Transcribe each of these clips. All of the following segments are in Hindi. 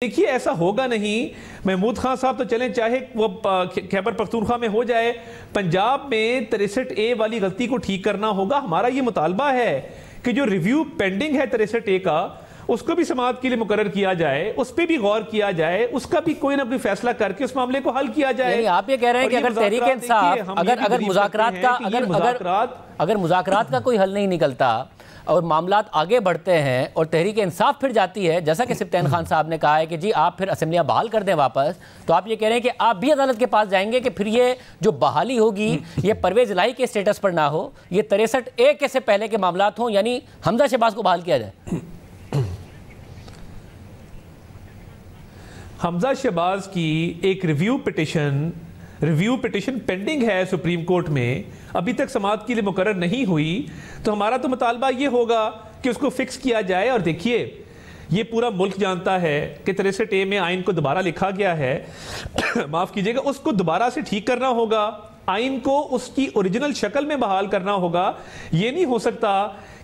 देखिए ऐसा होगा नहीं। महमूद खान साहब तो चलें, चाहे वो खैबर पख्तूनख्वा में हो जाए, पंजाब में 63A वाली गलती को ठीक करना होगा। हमारा ये मुतालबा है कि जो रिव्यू पेंडिंग है 63A का, उसको भी समाअत के लिए मुकर्रर किया जाए, उस पर भी गौर किया जाए, उसका भी कोई ना कोई फैसला करके उस मामले को हल किया जाए। आप ये कह रहे हैं कि अगर तहरीक इंसाफ अगर मुज़ाकरात का कोई हल नहीं निकलता और मामलात आगे बढ़ते हैं और तहरीक इंसाफ फिर जाती है, जैसा कि सिब्तैन खान साहब ने कहा है कि जी आप फिर असेंबलियां बहाल कर दें वापस, तो आप ये कह रहे हैं कि आप भी अदालत के पास जाएंगे कि फिर ये जो बहाली होगी ये परवेज इलाही के स्टेटस पर ना हो, ये 63A के से पहले के मामलात हों, यानी हमजा शहबाज को बहाल किया जाए। हमजा शहबाज की एक रिव्यू पिटिशन पेंडिंग है सुप्रीम कोर्ट में, अभी तक समाअत के लिए मुकर्रर नहीं हुई, तो हमारा तो मुतालबा ये होगा कि उसको फिक्स किया जाए। और देखिए ये पूरा मुल्क जानता है कि 63A में आइन को दोबारा लिखा गया है माफ कीजिएगा, उसको दोबारा से ठीक करना होगा, आइन को उसकी ओरिजिनल शक्ल में बहाल करना होगा। ये नहीं हो सकता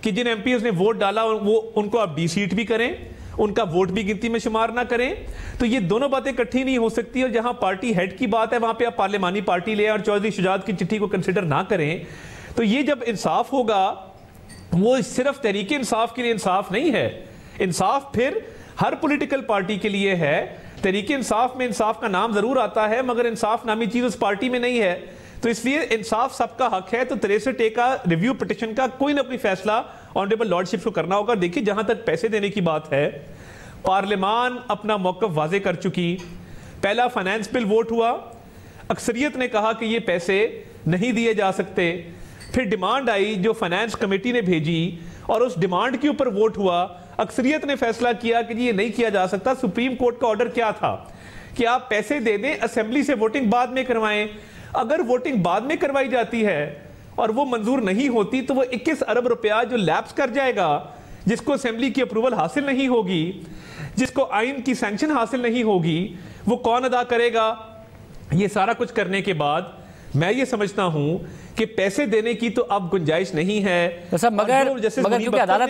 कि जिन एमपीज़ ने वोट डाला वो उनको आप डी-सीट भी करें, उनका वोट भी गिनती में शुमार ना करें। तो ये दोनों बातें इकट्ठी नहीं हो सकती। और जहां पार्टी हेड की बात है वहां पे आप पार्लिमानी पार्टी ले और चौधरी शुजात की चिट्ठी को कंसिडर ना करें, तो ये जब इंसाफ होगा वो सिर्फ तहरीक इंसाफ के लिए इंसाफ नहीं है, इंसाफ फिर हर पॉलिटिकल पार्टी के लिए है। तहरीक इंसाफ में इंसाफ का नाम जरूर आता है मगर इंसाफ नामी चीज उस पार्टी में नहीं है, तो इसलिए इंसाफ सबका हक है। तो 63A का रिव्यू पिटिशन का कोई ना कोई फैसला ऑनरेबल लॉर्डशिप को करना होगा। देखिए जहां तक पैसे देने की बात है, पार्लियामान अपना मौकफ वाजे कर चुकी। पहला फाइनेंस बिल वोट हुआ, अक्सरियत ने कहा कि ये पैसे नहीं दिए जा सकते। फिर डिमांड आई जो फाइनेंस कमेटी ने भेजी और उस डिमांड के ऊपर वोट हुआ, अक्सरियत ने फैसला किया कि ये नहीं किया जा सकता। सुप्रीम कोर्ट का ऑर्डर क्या था कि आप पैसे दे दें, असेंबली से वोटिंग बाद में करवाएं। अगर वोटिंग बाद में करवाई जाती है और वो मंजूर नहीं होती तो वो 21 अरब रुपया जो लैप्स कर जाएगा, जिसको असेंबली की अप्रूवल हासिल नहीं होगी, जिसको आइन की सैंक्शन हासिल नहीं होगी, वो कौन अदा करेगा? ये सारा कुछ करने के बाद मैं ये समझता हूं कि पैसे देने की तो अब गुंजाइश नहीं है। तो सब मगर क्योंकि अदालत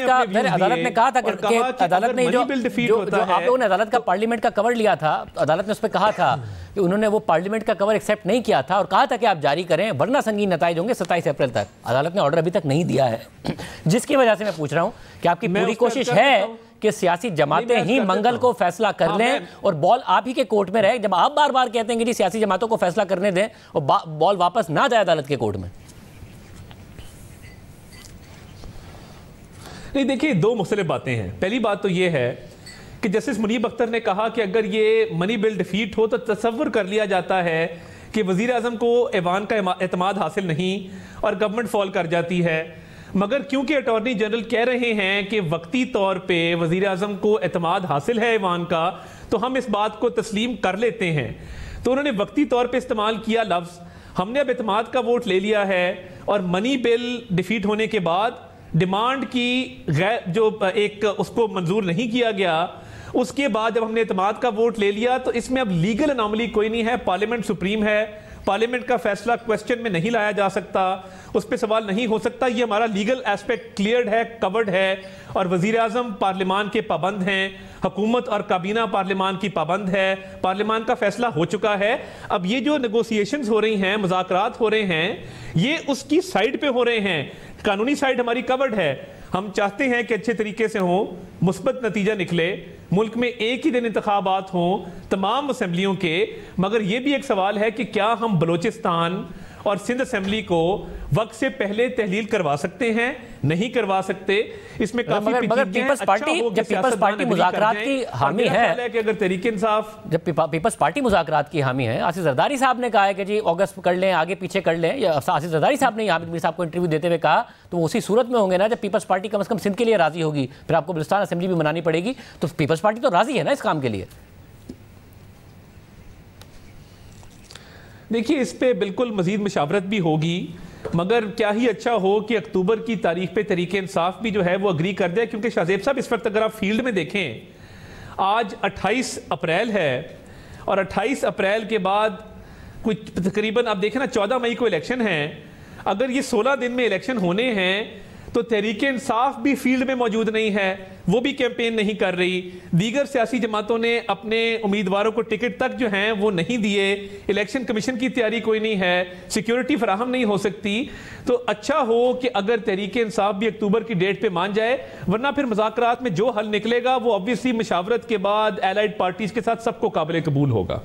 ने कहा था कि अदालत ने जो आप लोगों ने अदालत का पार्लियामेंट का कवर लिया था, अदालत ने उस पर कहा था कि उन्होंने वो पार्लियामेंट का कवर एक्सेप्ट नहीं किया था और कहा था कि आप जारी करें वरना संगीन नताइज होंगे 27 अप्रैल तक। अदालत ने ऑर्डर अभी तक नहीं दिया है, जिसकी वजह से मैं पूछ रहा हूं कि आपकी पूरी कोशिश है कि सियासी जमातें ही मंगल को फैसला कर लें और बॉल आप ही के कोर्ट में रहे, जब आप बार बार कहते हैं कि जी सियासी जमातों को फैसला करने दें और बॉल वापस ना जाए अदालत के कोर्ट में। नहीं, देखिए दो मुख्तलिफ बातें हैं। पहली बात तो यह है कि जस्टिस मुनीब अख्तर ने कहा कि अगर ये मनी बिल डिफीट हो तो तसव्वुर कर लिया जाता है कि वजीर आजम को ऐवान का एतमाद हासिल नहीं और गवर्नमेंट फॉल कर जाती है। मगर क्योंकि अटॉर्नी जनरल कह रहे हैं कि वक्ती तौर पे वजीर आजम को एतमाद हासिल है ऐवान का, तो हम इस बात को तस्लीम कर लेते हैं। तो उन्होंने वक्ती तौर पे इस्तेमाल किया लफ्ज़, हमने अब एतमाद का वोट ले लिया है और मनी बिल डिफीट होने के बाद डिमांड की गैर जो एक उसको मंजूर नहीं किया गया, उसके बाद जब हमने एतमाद का वोट ले लिया तो इसमें अब लीगल अनॉमली कोई नहीं है। पार्लियामेंट सुप्रीम है, पार्लियामेंट का फैसला क्वेश्चन में नहीं लाया जा सकता, उस पर सवाल नहीं हो सकता। ये हमारा लीगल एस्पेक्ट क्लियर्ड है, कवर्ड है और वजीर आजम पार्लियामान के पाबंद हैं, हुकूमत और काबीना पार्लियामान की पाबंद है, पार्लियामान का फैसला हो चुका है। अब ये जो नेगोशिएशंस हो रही हैं, मुज़ाकरात हो रहे हैं, ये उसकी साइड पे हो रहे हैं। कानूनी साइड हमारी कवर्ड है। हम चाहते हैं कि अच्छे तरीके से हो, मुस्बत नतीजा निकले, मुल्क में एक ही दिन इंतखाबात हों तमाम असेंबलियों के। मगर यह भी एक सवाल है कि क्या हम बलोचिस्तान और सिंध असेंबली को वक्त से पहले तहलील करवा सकते हैं? नहीं करवा सकते। इसमें काफी मगर पीपल्स पार्टी जब पीपल्स पार्टी मुज़ाकरात की हामी है कि अगर तहरीक इंसाफ जब पीपल्स पार्टी मुज़ाकरात की हामी है, आसिफ जरदारी साहब ने कहा है कि जी अगस्त कर लें, आगे पीछे कर लें, या आसिफ जरदारी साहब ने हामिद मीर साहब को इंटरव्यू देते हुए कहा, तो उसी सूरत में होंगे ना जब पीपल्स पार्टी कम से कम सिंध के लिए राजी होगी, फिर आपको बलुचिस्तान असेंबली भी मनानी पड़ेगी। तो पीपल्स पार्टी तो राजी है ना इस काम के लिए। देखिए इस पे बिल्कुल मजीद मुशावरत भी होगी, मगर क्या ही अच्छा हो कि अक्टूबर की तारीख पे तहरीक इंसाफ भी जो है वो अग्री कर दे। क्योंकि शाहजेब साहब इस वक्त अगर आप फील्ड में देखें, आज 28 अप्रैल है और 28 अप्रैल के बाद कुछ तकरीबन आप देखें ना 14 मई को इलेक्शन है। अगर ये 16 दिन में इलेक्शन होने हैं तो तहरीक इंसाफ भी फील्ड में मौजूद नहीं है, वो भी कैंपेन नहीं कर रही। दीगर सियासी जमातों ने अपने उम्मीदवारों को टिकट तक जो हैं वो नहीं दिए। इलेक्शन कमीशन की तैयारी कोई नहीं है, सिक्योरिटी फराहम नहीं हो सकती। तो अच्छा हो कि अगर तहरीक इंसाफ भी अक्टूबर की डेट पे मान जाए, वरना फिर मुज़ाकरात में जो हल निकलेगा वो ऑब्वियसली मशावरत के बाद एलाइड पार्टीज के साथ सबको काबिल कबूल होगा।